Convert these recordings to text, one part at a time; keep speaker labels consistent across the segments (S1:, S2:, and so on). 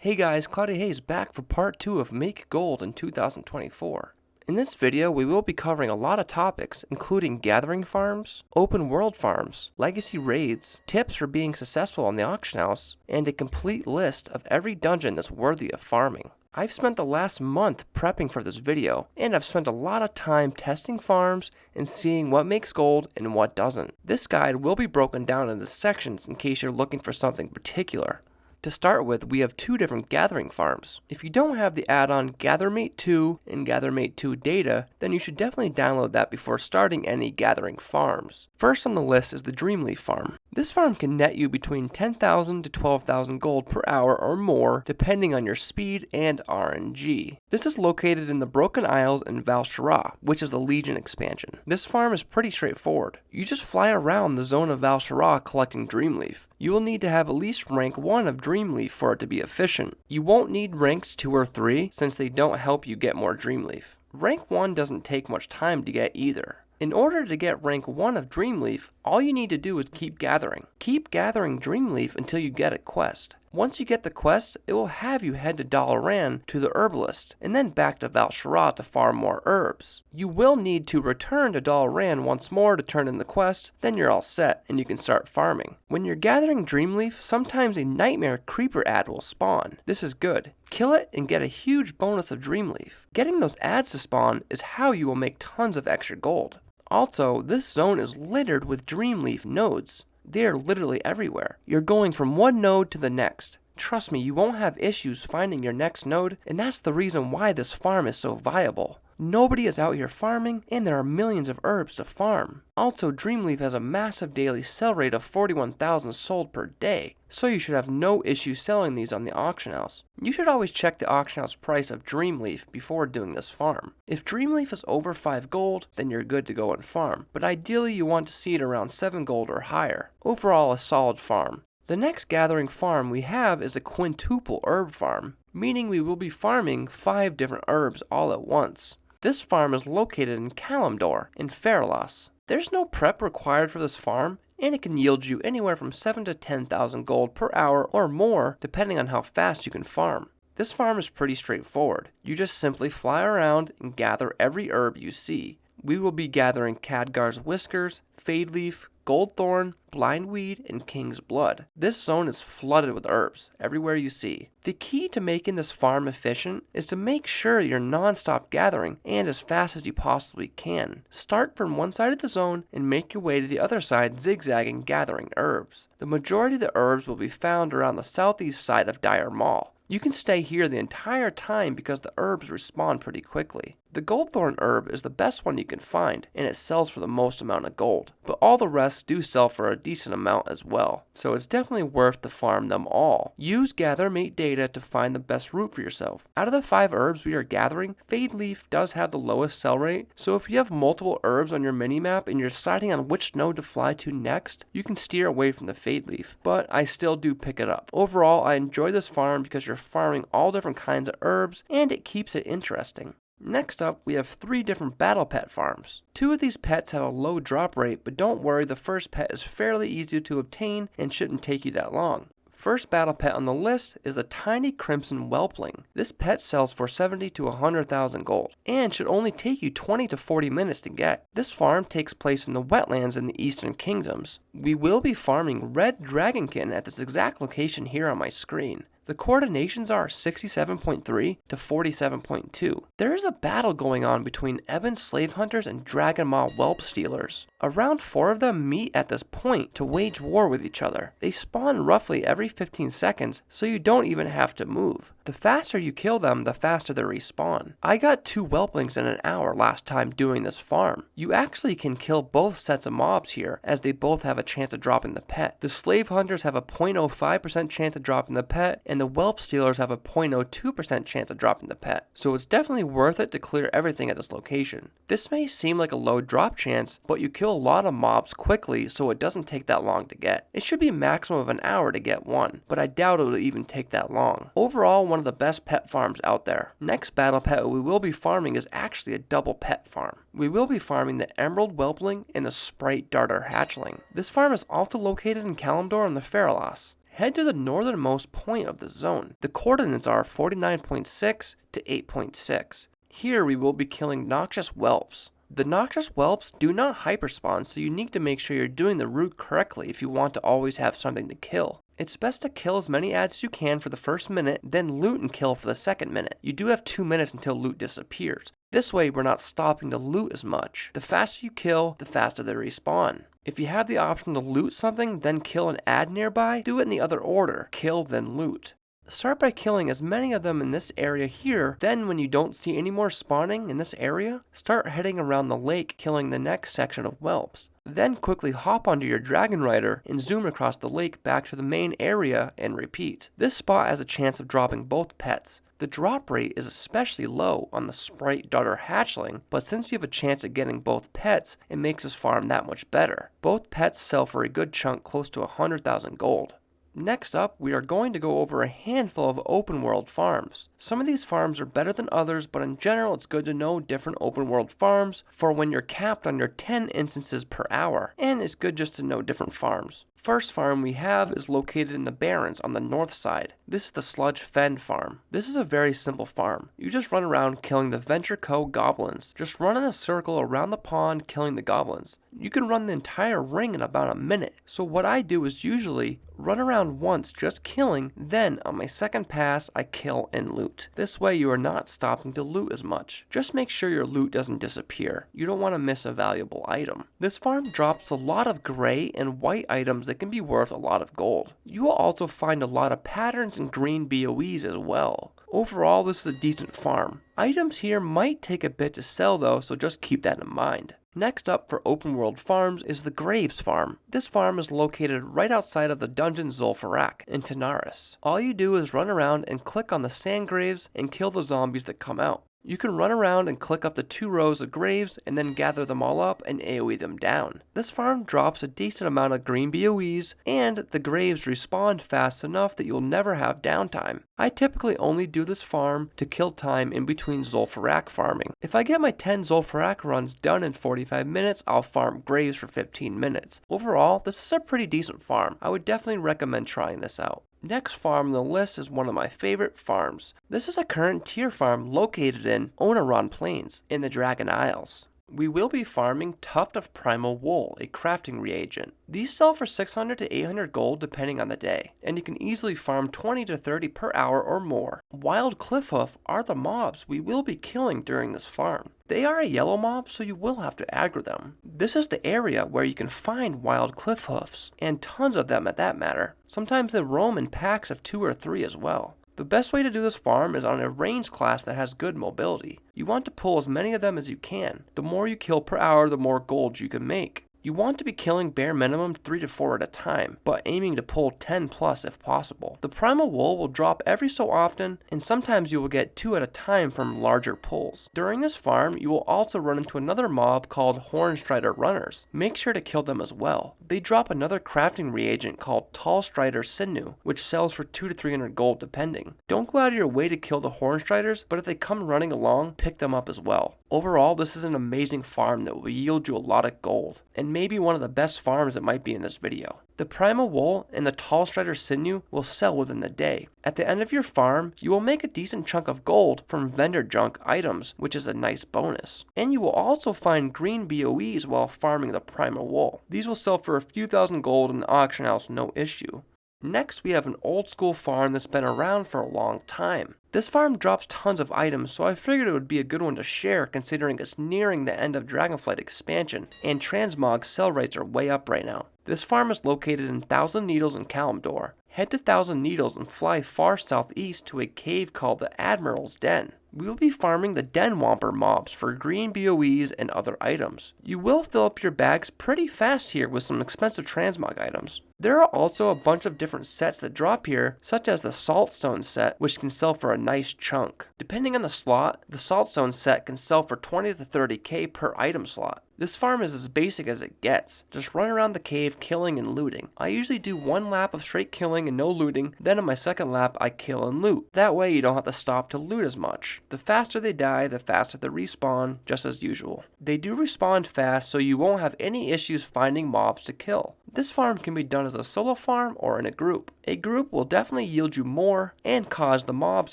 S1: Hey guys, Cloudy Hayes back for part 2 of Make Gold in 2024. In this video, we will be covering a lot of topics, including gathering farms, open world farms, legacy raids, tips for being successful on the auction house, and a complete list of every dungeon that's worthy of farming. I've spent the last month prepping for this video, and I've spent a lot of time testing farms and seeing what makes gold and what doesn't. This guide will be broken down into sections in case you're looking for something particular. To start with, we have two different gathering farms. If you don't have the add-on GatherMate 2 and GatherMate 2 data, then you should definitely download that before starting any gathering farms. First on the list is the Dreamleaf farm. This farm can net you between 10,000 to 12,000 gold per hour or more, depending on your speed and RNG. This is located in the Broken Isles in Val'sharah, which is the Legion expansion. This farm is pretty straightforward. You just fly around the zone of Val'sharah collecting Dreamleaf. You will need to have at least rank 1 of Dreamleaf for it to be efficient. You won't need ranks 2 or 3 since they don't help you get more Dreamleaf. Rank 1 doesn't take much time to get either. In order to get rank 1 of Dreamleaf, all you need to do is keep gathering. Keep gathering Dreamleaf until you get a quest. Once you get the quest, it will have you head to Dalaran to the herbalist, and then back to Val'sharah to farm more herbs. You will need to return to Dalaran once more to turn in the quest, then you're all set, and you can start farming. When you're gathering Dreamleaf, sometimes a Nightmare Creeper ad will spawn. This is good. Kill it and get a huge bonus of Dreamleaf. Getting those ads to spawn is how you will make tons of extra gold. Also, this zone is littered with Dreamleaf nodes. They are literally everywhere. You're going from one node to the next. Trust me, you won't have issues finding your next node, and that's the reason why this farm is so viable. Nobody is out here farming, and there are millions of herbs to farm. Also, Dreamleaf has a massive daily sell rate of 41,000 sold per day, so you should have no issue selling these on the auction house. You should always check the auction house price of Dreamleaf before doing this farm. If Dreamleaf is over 5 gold, then you're good to go and farm, but ideally you want to see it around 7 gold or higher. Overall, a solid farm. The next gathering farm we have is a quintuple herb farm, meaning we will be farming 5 different herbs all at once. This farm is located in Kalimdor in Feralas. There's no prep required for this farm, and it can yield you anywhere from 7 to 10,000 gold per hour or more depending on how fast you can farm. This farm is pretty straightforward. You just simply fly around and gather every herb you see. We will be gathering Khadgar's Whiskers, Fadeleaf, Goldthorn, Blindweed, and King's Blood. This zone is flooded with herbs, everywhere you see. The key to making this farm efficient is to make sure you're non-stop gathering and as fast as you possibly can. Start from one side of the zone and make your way to the other side zigzagging gathering herbs. The majority of the herbs will be found around the southeast side of Dire Mall. You can stay here the entire time because the herbs respawn pretty quickly. The Goldthorn herb is the best one you can find, and it sells for the most amount of gold, but all the rest do sell for a decent amount as well, so it's definitely worth to farm them all. Use GatherMate data to find the best route for yourself. Out of the 5 herbs we are gathering, Fadeleaf does have the lowest sell rate, so if you have multiple herbs on your minimap and you're deciding on which node to fly to next, you can steer away from the Fadeleaf, but I still do pick it up. Overall, I enjoy this farm because you're farming all different kinds of herbs, and it keeps it interesting. Next up, we have 3 different battle pet farms. 2 of these pets have a low drop rate, but don't worry, the first pet is fairly easy to obtain and shouldn't take you that long. First battle pet on the list is the tiny crimson whelpling. This pet sells for 70 to 100,000 gold and should only take you 20 to 40 minutes to get. This farm takes place in the wetlands in the Eastern Kingdoms. We will be farming red dragonkin at this exact location here on my screen. The coordinations are 67.3 to 47.2. There is a battle going on between Ebon slave hunters and Dragon Maw whelp stealers. Around 4 of them meet at this point to wage war with each other. They spawn roughly every 15 seconds, so you don't even have to move. The faster you kill them, the faster they respawn. I got 2 whelplings in an hour last time doing this farm. You actually can kill both sets of mobs here, as they both have a chance of dropping the pet. The slave hunters have a 0.05% chance of dropping the pet, and the whelp stealers have a 0.02% chance of dropping the pet, so it's definitely worth it to clear everything at this location. This may seem like a low drop chance, but you kill a lot of mobs quickly, so it doesn't take that long to get. It should be a maximum of an hour to get one, but I doubt it will even take that long. Overall, one of the best pet farms out there. Next battle pet we will be farming is actually a double pet farm. We will be farming the Emerald Whelpling and the Sprite Darter Hatchling. This farm is also located in Kalimdor in the Feralas. head to the northernmost point of the zone. The coordinates are 49.6 to 8.6. Here we will be killing noxious whelps. The noxious whelps do not hyperspawn, so you need to make sure you're doing the route correctly if you want to always have something to kill. It's best to kill as many adds as you can for the first minute, then loot and kill for the second minute. You do have 2 minutes until loot disappears. This way we're not stopping to loot as much. The faster you kill, the faster they respawn. If you have the option to loot something, then kill an add nearby, do it in the other order. Kill, then loot. Start by killing as many of them in this area here, then when you don't see any more spawning in this area, start heading around the lake killing the next section of whelps. Then quickly hop onto your dragon rider and zoom across the lake back to the main area and repeat. This spot has a chance of dropping both pets. The drop rate is especially low on the sprite darter hatchling, but since you have a chance of getting both pets, it makes this farm that much better. Both pets sell for a good chunk, close to 100,000 gold. Next up, we are going to go over a handful of open world farms. Some of these farms are better than others, but in general it's good to know different open world farms for when you're capped on your 10 instances per hour, and it's good just to know different farms. First farm we have is located in the Barrens on the north side. This is the Sludge Fen farm. This is a very simple farm. You just run around killing the Venture Co goblins. Just run in a circle around the pond killing the goblins. You can run the entire ring in about a minute. So what I do is usually run around once just killing, then on my second pass I kill and loot. This way you are not stopping to loot as much. Just make sure your loot doesn't disappear. You don't want to miss a valuable item. This farm drops a lot of gray and white items that can be worth a lot of gold. You will also find a lot of patterns and green BOEs as well. Overall, this is a decent farm. Items here might take a bit to sell though, so just keep that in mind. Next up for open world farms is the Graves farm. This farm is located right outside of the dungeon Zul'Farrak in Tanaris. All you do is run around and click on the sand graves and kill the zombies that come out. You can run around and click up to 2 rows of graves and then gather them all up and AoE them down. This farm drops a decent amount of green BOEs, and the graves respawn fast enough that you'll never have downtime. I typically only do this farm to kill time in between Zul'Farrak farming. If I get my 10 Zul'Farrak runs done in 45 minutes, I'll farm graves for 15 minutes. Overall, this is a pretty decent farm. I would definitely recommend trying this out. Next farm on the list is one of my favorite farms. This is a current tier farm located in Onaron Plains in the Dragon Isles. We will be farming Tuft of Primal Wool, a crafting reagent. These sell for 600 to 800 gold depending on the day, and you can easily farm 20 to 30 per hour or more. Wild Cliffhoof are the mobs we will be killing during this farm. They are a yellow mob, so you will have to aggro them. This is the area where you can find wild Cliffhoofs, and tons of them at that matter. Sometimes they roam in packs of 2 or 3 as well. The best way to do this farm is on a range class that has good mobility. You want to pull as many of them as you can. The more you kill per hour, the more gold you can make. You want to be killing bare minimum 3 to 4 at a time, but aiming to pull 10 plus if possible. The primal wool will drop every so often, and sometimes you will get 2 at a time from larger pulls. During this farm, you will also run into another mob called Hornstrider Runners. Make sure to kill them as well. They drop another crafting reagent called Tall Strider Sinew, which sells for 2 to 300 gold depending. Don't go out of your way to kill the Hornstriders, but if they come running along, pick them up as well. Overall, this is an amazing farm that will yield you a lot of gold, and maybe one of the best farms that might be in this video. The Primal Wool and the Tall Strider Sinew will sell within the day. At the end of your farm, you will make a decent chunk of gold from vendor junk items, which is a nice bonus. And you will also find green BOEs while farming the Primal Wool. These will sell for a few thousand gold in the auction house, no issue. Next, we have an old school farm that's been around for a long time. This farm drops tons of items, so I figured it would be a good one to share considering it's nearing the end of Dragonflight expansion, and transmog sell rates are way up right now. This farm is located in Thousand Needles in Kalimdor. Head to Thousand Needles and fly far southeast to a cave called the Admiral's Den. We will be farming the Den Womper mobs for green BOEs and other items. You will fill up your bags pretty fast here with some expensive transmog items. There are also a bunch of different sets that drop here, such as the Saltstone set, which can sell for a nice chunk. Depending on the slot, the Saltstone set can sell for 20 to 30k per item slot. This farm is as basic as it gets. Just run around the cave killing and looting. I usually do 1 lap of straight killing and no looting, then on my second lap I kill and loot. That way you don't have to stop to loot as much. The faster they die, the faster they respawn, just as usual. They do respawn fast, so you won't have any issues finding mobs to kill. This farm can be done as a solo farm or in a group. A group will definitely yield you more and cause the mobs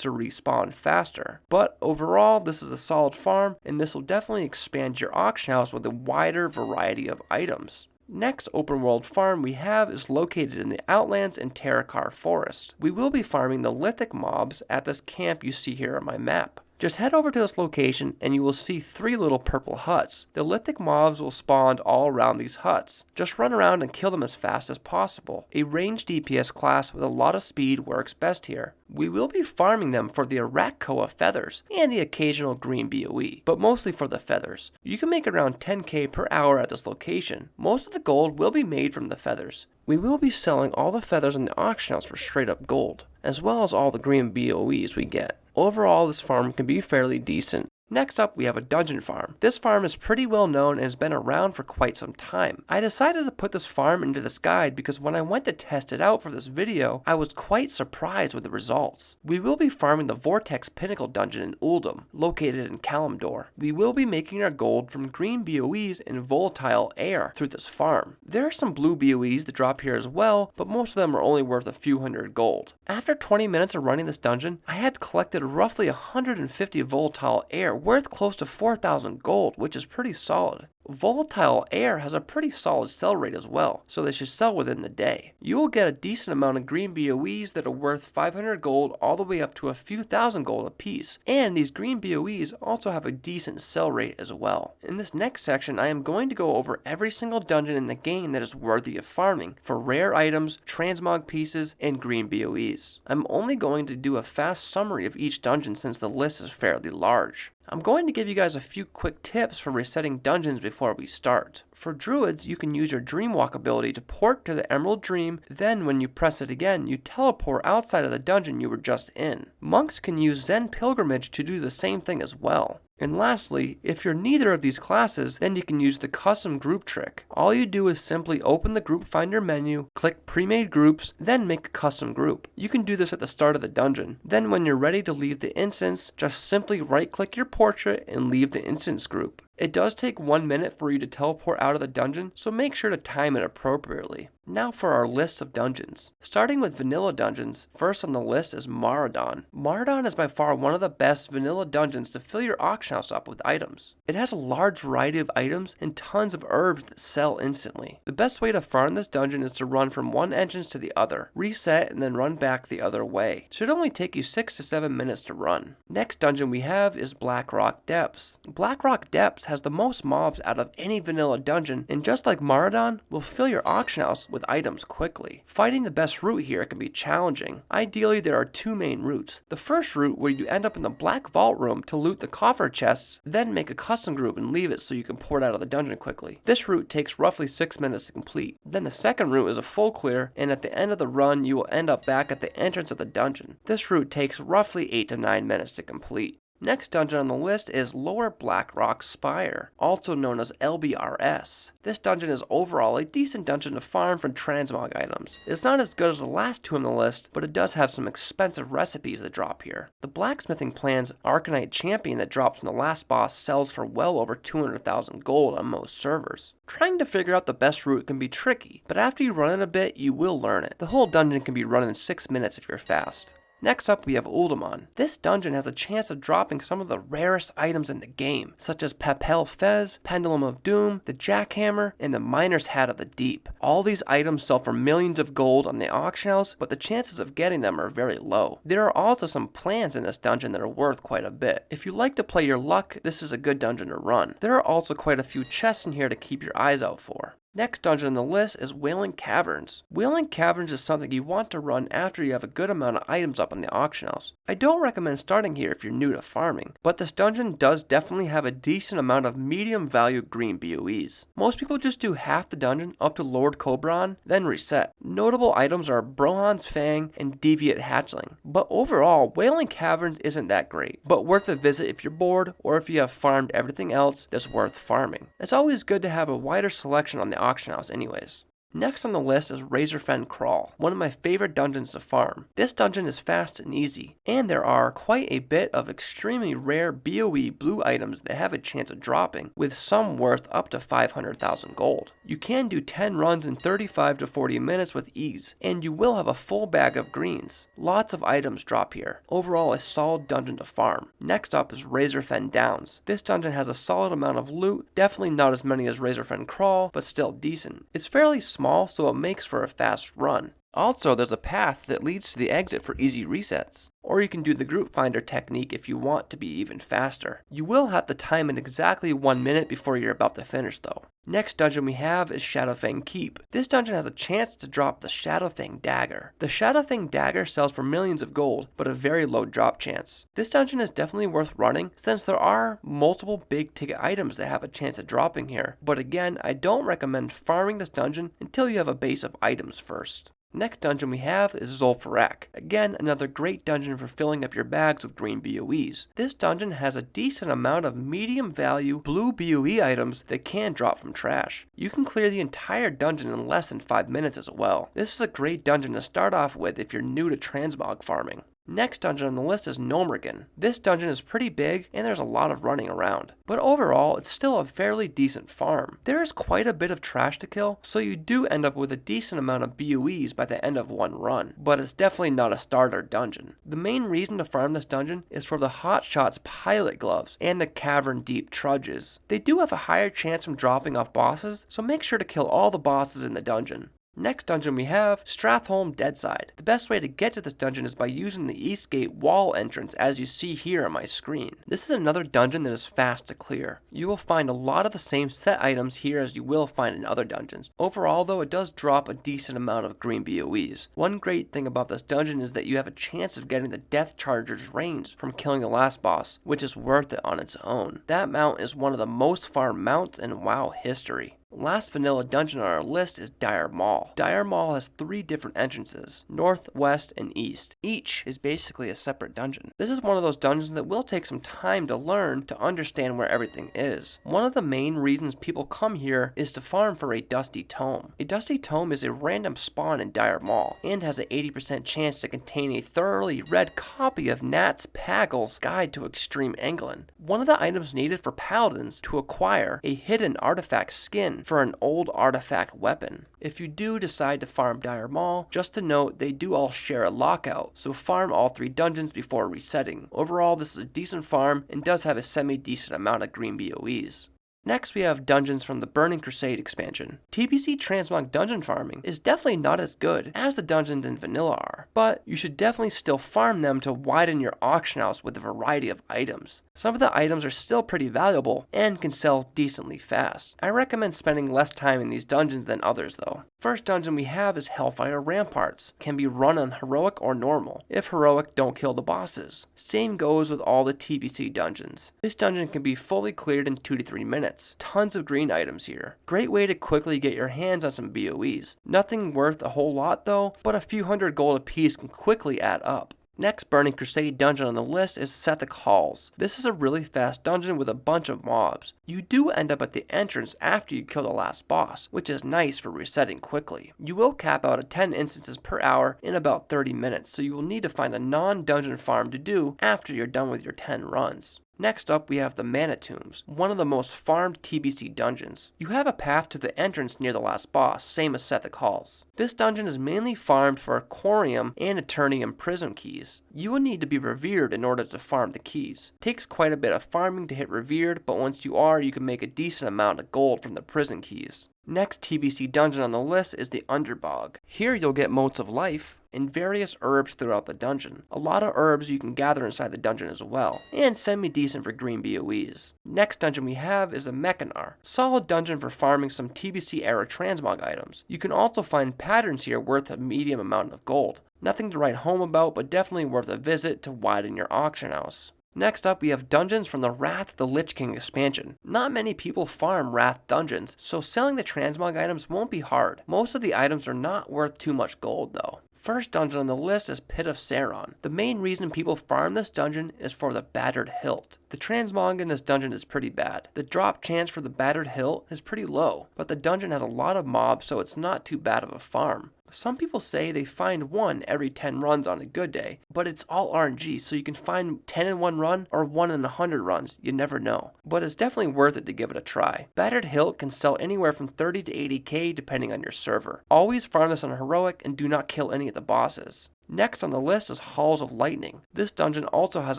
S1: to respawn faster. But overall, this is a solid farm, and this will definitely expand your auction house with a wider variety of items. Next open world farm we have is located in the Outlands in Terracar Forest. We will be farming the lithic mobs at this camp you see here on my map. Just head over to this location and you will see 3 little purple huts. The lithic mobs will spawn all around these huts. Just run around and kill them as fast as possible. A ranged DPS class with a lot of speed works best here. We will be farming them for the Arakkoa feathers and the occasional green BOE, but mostly for the feathers. You can make around 10k per hour at this location. Most of the gold will be made from the feathers. We will be selling all the feathers in the auction house for straight up gold, as well as all the green BOEs we get. Overall, this farm can be fairly decent. Next up, we have a dungeon farm. This farm is pretty well known and has been around for quite some time. I decided to put this farm into this guide because when I went to test it out for this video, I was quite surprised with the results. We will be farming the Vortex Pinnacle dungeon in Uldum, located in Kalimdor. We will be making our gold from green BOEs and volatile air through this farm. There are some blue BOEs that drop here as well, but most of them are only worth a few hundred gold. After 20 minutes of running this dungeon, I had collected roughly 150 volatile air worth close to 4,000 gold, which is pretty solid. Volatile air has a pretty solid sell rate as well, so they should sell within the day. You will get a decent amount of green BOEs that are worth 500 gold all the way up to a few thousand gold apiece, and these green BOEs also have a decent sell rate as well. In this next section, I am going to go over every single dungeon in the game that is worthy of farming for rare items, transmog pieces, and green BOEs. I'm only going to do a fast summary of each dungeon since the list is fairly large. I'm going to give you guys a few quick tips for resetting dungeons before we start. For druids, you can use your Dreamwalk ability to port to the Emerald Dream, then when you press it again, you teleport outside of the dungeon you were just in. Monks can use Zen Pilgrimage to do the same thing as well. And lastly, if you're neither of these classes, then you can use the custom group trick. All you do is simply open the group finder menu, click pre-made groups, then make a custom group. You can do this at the start of the dungeon. Then when you're ready to leave the instance, just simply right click your portrait and leave the instance group. It does take 1 minute for you to teleport out of the dungeon, so make sure to time it appropriately. Now for our list of dungeons. Starting with vanilla dungeons, first on the list is Maraudon. Maraudon is by far one of the best vanilla dungeons to fill your auction house up with items. It has a large variety of items and tons of herbs that sell instantly. The best way to farm this dungeon is to run from one entrance to the other, reset, and then run back the other way. It should only take you 6 to 7 minutes to run. Next dungeon we have is Blackrock Depths. Blackrock Depths has the most mobs out of any vanilla dungeon, and just like Maraudon, will fill your auction house with items quickly. Finding the best route here can be challenging. Ideally, there are 2 main routes. The first route, where you end up in the Black Vault room to loot the coffer chests, then make a custom group and leave it so you can port out of the dungeon quickly. This route takes roughly 6 minutes to complete. Then the second route is a full clear, and at the end of the run, you will end up back at the entrance of the dungeon. This route takes roughly 8 to 9 minutes to complete. Next dungeon on the list is Lower Blackrock Spire, also known as LBRS. This dungeon is overall a decent dungeon to farm for transmog items. It's not as good as the last 2 on the list, but it does have some expensive recipes that drop here. The blacksmithing plan's Arcanite Champion that drops from the last boss sells for well over 200,000 gold on most servers. Trying to figure out the best route can be tricky, but after you run it a bit, you will learn it. The whole dungeon can be run in 6 minutes if you're fast. Next up we have Uldumon. This dungeon has a chance of dropping some of the rarest items in the game, such as Papel Fez, Pendulum of Doom, the Jackhammer, and the Miner's Hat of the Deep. All these items sell for millions of gold on the auction house, but the chances of getting them are very low. There are also some plans in this dungeon that are worth quite a bit. If you like to play your luck, this is a good dungeon to run. There are also quite a few chests in here to keep your eyes out for. Next dungeon on the list is Wailing Caverns. Wailing Caverns is something you want to run after you have a good amount of items up on the auction house. I don't recommend starting here if you're new to farming, but this dungeon does definitely have a decent amount of medium value green BOEs. Most people just do half the dungeon up to Lord Cobran, then reset. Notable items are Brohan's Fang and Deviate Hatchling, but overall, Wailing Caverns isn't that great, but worth a visit if you're bored or if you have farmed everything else that's worth farming. It's always good to have a wider selection on the auction house anyways. Next on the list is Razorfen Crawl, one of my favorite dungeons to farm. This dungeon is fast and easy, and there are quite a bit of extremely rare BOE blue items that have a chance of dropping, with some worth up to 500,000 gold. You can do 10 runs in 35 to 40 minutes with ease, and you will have a full bag of greens. Lots of items drop here. Overall, a solid dungeon to farm. Next up is Razorfen Downs. This dungeon has a solid amount of loot, definitely not as many as Razorfen Crawl, but still decent. It's fairly small, so it makes for a fast run. Also, there's a path that leads to the exit for easy resets. Or you can do the group finder technique if you want to be even faster. You will have to time it exactly 1 minute before you're about to finish though. Next dungeon we have is Shadowfang Keep. This dungeon has a chance to drop the Shadowfang Dagger. The Shadowfang Dagger sells for millions of gold, but a very low drop chance. This dungeon is definitely worth running since there are multiple big ticket items that have a chance of dropping here. But again, I don't recommend farming this dungeon until you have a base of items first. Next dungeon we have is Zul'Farrak. Again, another great dungeon for filling up your bags with green BOEs. This dungeon has a decent amount of medium value blue BOE items that can drop from trash. You can clear the entire dungeon in less than 5 minutes as well. This is a great dungeon to start off with if you're new to transmog farming. Next dungeon on the list is Gnomergan. This dungeon is pretty big and there's a lot of running around, but overall it's still a fairly decent farm. There is quite a bit of trash to kill, so you do end up with a decent amount of BOEs by the end of one run, but it's definitely not a starter dungeon. The main reason to farm this dungeon is for the Hotshots pilot gloves and the Cavern Deep trudges. They do have a higher chance from dropping off bosses, so make sure to kill all the bosses in the dungeon. Next dungeon we have Stratholme Deadside. The best way to get to this dungeon is by using the East Gate wall entrance as you see here on my screen. This is another dungeon that is fast to clear. You will find a lot of the same set items here as you will find in other dungeons. Overall though, it does drop a decent amount of green BOEs. One great thing about this dungeon is that you have a chance of getting the Death Charger's range from killing the last boss, which is worth it on its own. That mount is one of the most farmed mounts in WoW history. Last vanilla dungeon on our list is Dire Maul. Dire Maul has 3 different entrances, north, west, and east. Each is basically a separate dungeon. This is one of those dungeons that will take some time to learn to understand where everything is. One of the main reasons people come here is to farm for a Dusty Tome. A Dusty Tome is a random spawn in Dire Maul and has an 80% chance to contain a thoroughly read copy of Nat's Pagel's Guide to Extreme England. One of the items needed for paladins to acquire a hidden artifact skin for an old artifact weapon. If you do decide to farm Dire Maul, just to note they do all share a lockout, so farm all 3 dungeons before resetting. Overall, this is a decent farm and does have a semi-decent amount of green BOEs. Next, we have dungeons from the Burning Crusade expansion. TBC transmog dungeon farming is definitely not as good as the dungeons in vanilla are, but you should definitely still farm them to widen your auction house with a variety of items. Some of the items are still pretty valuable and can sell decently fast. I recommend spending less time in these dungeons than others though. First dungeon we have is Hellfire Ramparts. Can be run on heroic or normal. If heroic, don't kill the bosses. Same goes with all the TBC dungeons. This dungeon can be fully cleared in 2 to 3 minutes. Tons of green items here. Great way to quickly get your hands on some BOEs. Nothing worth a whole lot though, but a few hundred gold apiece can quickly add up. Next Burning Crusade dungeon on the list is Sethic Halls. This is a really fast dungeon with a bunch of mobs. You do end up at the entrance after you kill the last boss, which is nice for resetting quickly. You will cap out at 10 instances per hour in about 30 minutes, so you will need to find a non-dungeon farm to do after you're done with your 10 runs. Next up, we have the Mana Tombs, one of the most farmed TBC dungeons. You have a path to the entrance near the last boss, same as Sethic Halls. This dungeon is mainly farmed for Corium and Eternium Prism keys. You will need to be revered in order to farm the keys. Takes quite a bit of farming to hit revered, but once you are, you can make a decent amount of gold from the prison keys. Next TBC dungeon on the list is the Underbog. Here you'll get Motes of Life and various herbs throughout the dungeon. A lot of herbs you can gather inside the dungeon as well, and semi-decent for green BOEs. Next dungeon we have is the Mechanar. Solid dungeon for farming some TBC era transmog items. You can also find patterns here worth a medium amount of gold. Nothing to write home about, but definitely worth a visit to widen your auction house. Next up, we have dungeons from the Wrath of the Lich King expansion. Not many people farm Wrath dungeons, so selling the transmog items won't be hard. Most of the items are not worth too much gold though. first dungeon on the list is Pit of Saron. The main reason people farm this dungeon is for the Battered Hilt. The transmog in this dungeon is pretty bad. The drop chance for the Battered Hilt is pretty low, but the dungeon has a lot of mobs, so it's not too bad of a farm. Some people say they find 1 every 10 runs on a good day, but it's all RNG, so you can find 10 in 1 run or 1 in 100 runs, you never know. But it's definitely worth it to give it a try. Battered Hilt can sell anywhere from 30 to 80k depending on your server. Always farm this on heroic and do not kill any of the bosses. Next on the list is Halls of Lightning. This dungeon also has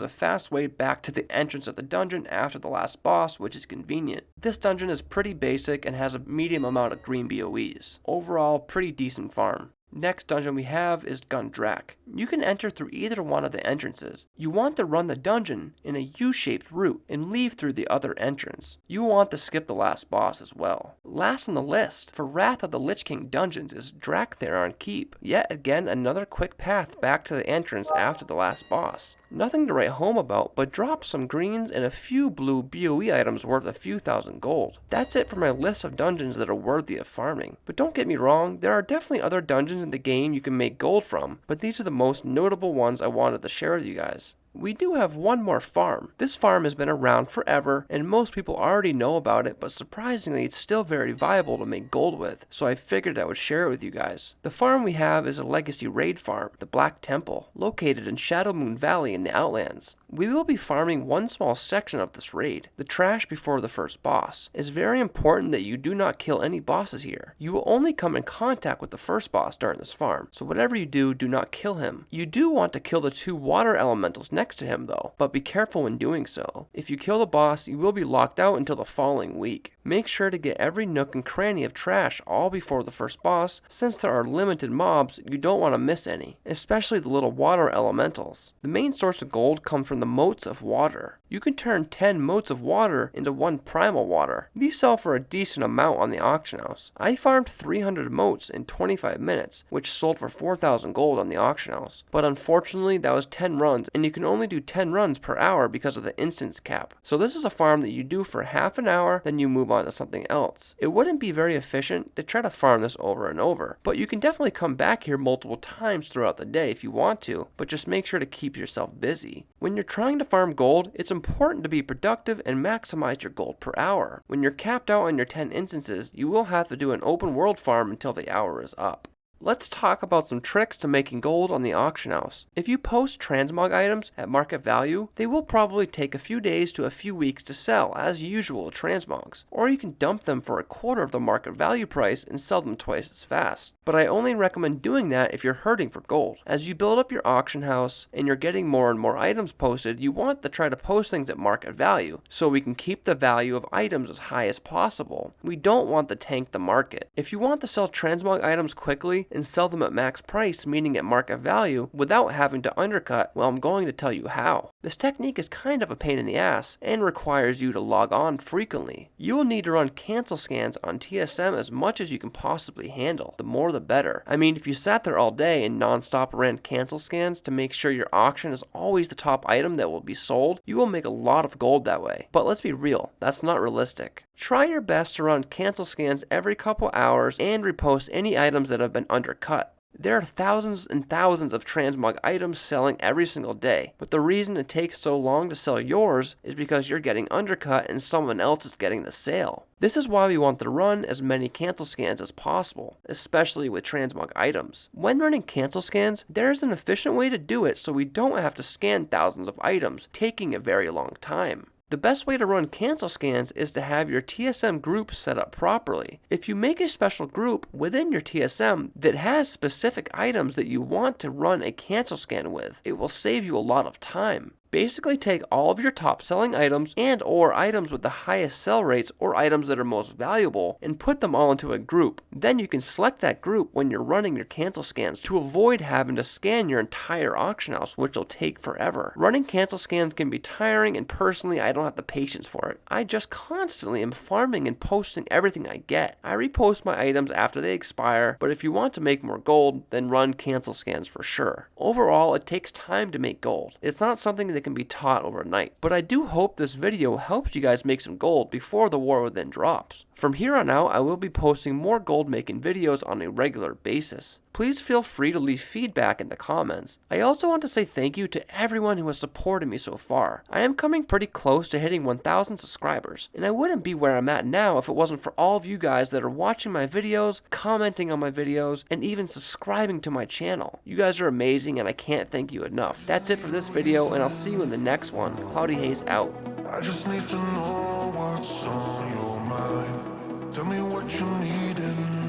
S1: a fast way back to the entrance of the dungeon after the last boss, which is convenient. This dungeon is pretty basic and has a medium amount of green BOEs. Overall, pretty decent farm. Next dungeon we have is Gundrak. You can enter through either one of the entrances. You want to run the dungeon in a U-shaped route and leave through the other entrance. You want to skip the last boss as well. Last on the list for Wrath of the Lich King dungeons is Draktheron Keep. Yet again another quick path back to the entrance after the last boss. Nothing to write home about, but drop some greens and a few blue BOE items worth a few thousand gold. That's it for my list of dungeons that are worthy of farming. But don't get me wrong, there are definitely other dungeons in the game you can make gold from, but these are the most notable ones I wanted to share with you guys. We do have one more farm. This farm has been around forever and most people already know about it, but surprisingly it's still very viable to make gold with, so I figured I would share it with you guys. The farm we have is a legacy raid farm, the Black Temple, located in Shadowmoon Valley in the Outlands. We will be farming one small section of this raid, the trash before the first boss. It's very important that you do not kill any bosses here. You will only come in contact with the first boss during this farm, so whatever you do not kill him. You do want to kill the 2 water elementals next to him though, but be careful when doing so. If you kill the boss, you will be locked out until the following week. Make sure to get every nook and cranny of trash all before the first boss, since there are limited mobs, you don't want to miss any, especially the little water elementals. The main source of gold comes from the motes of water. You can turn 10 motes of water into 1 primal water. These sell for a decent amount on the auction house. I farmed 300 motes in 25 minutes, which sold for 4,000 gold on the auction house. But unfortunately, that was 10 runs, and you can only do 10 runs per hour because of the instance cap. So this is a farm that you do for half an hour, then you move on to something else. It wouldn't be very efficient to try to farm this over and over, but you can definitely come back here multiple times throughout the day if you want to, but just make sure to keep yourself busy. When you're trying to farm gold, it's important to be productive and maximize your gold per hour. When you're capped out on your 10 instances, you will have to do an open world farm until the hour is up. Let's talk about some tricks to making gold on the auction house. If you post transmog items at market value, they will probably take a few days to a few weeks to sell as usual transmogs, or you can dump them for a quarter of the market value price and sell them twice as fast. But I only recommend doing that if you're hurting for gold. As you build up your auction house and you're getting more and more items posted, you want to try to post things at market value so we can keep the value of items as high as possible. We don't want to tank the market. If you want to sell transmog items quickly and sell them at max price, meaning at market value, without having to undercut, well, I'm going to tell you how. This technique is kind of a pain in the ass and requires you to log on frequently. You will need to run cancel scans on TSM as much as you can possibly handle. The more the better. I mean, if you sat there all day and non-stop ran cancel scans to make sure your auction is always the top item that will be sold, you will make a lot of gold that way. But let's be real, that's not realistic. Try your best to run cancel scans every couple hours and repost any items that have been undercut. There are thousands and thousands of transmog items selling every single day, but the reason it takes so long to sell yours is because you're getting undercut and someone else is getting the sale. This is why we want to run as many cancel scans as possible, especially with transmog items. When running cancel scans, there is an efficient way to do it so we don't have to scan thousands of items, taking a very long time. The best way to run cancel scans is to have your TSM group set up properly. If you make a special group within your TSM that has specific items that you want to run a cancel scan with, it will save you a lot of time. Basically take all of your top selling items and or items with the highest sell rates or items that are most valuable and put them all into a group. Then you can select that group when you're running your cancel scans to avoid having to scan your entire auction house, which will take forever. Running cancel scans can be tiring, and personally I don't have the patience for it. I just constantly am farming and posting everything I get. I repost my items after they expire, but if you want to make more gold, then run cancel scans for sure. Overall, it takes time to make gold. It's not something that can be taught overnight, but I do hope this video helps you guys make some gold before the War Within drops. From here on out, I will be posting more gold making videos on a regular basis. Please feel free to leave feedback in the comments. I also want to say thank you to everyone who has supported me so far. I am coming pretty close to hitting 1,000 subscribers, and I wouldn't be where I'm at now if it wasn't for all of you guys that are watching my videos, commenting on my videos, and even subscribing to my channel. You guys are amazing, and I can't thank you enough. That's it for this video, and I'll see you in the next one. Cloudy Haze out.
S2: I just need to know what's on your mind. Tell me what you needin'.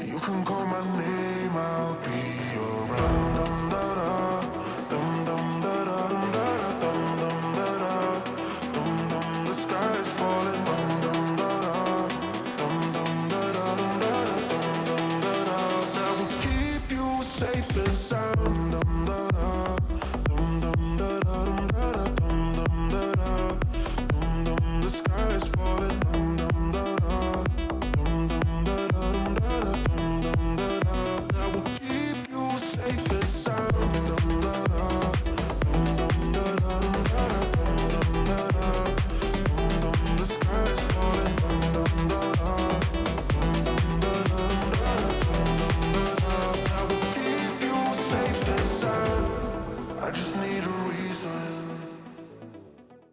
S2: You can call my name, I'll be around. Dum da da, dum dum da da, dum dum da da, dum dum. The sky is falling. Dum dum da da, dum dum da da, dum da da, dum da da. That will keep you safe and sound. Dum da da.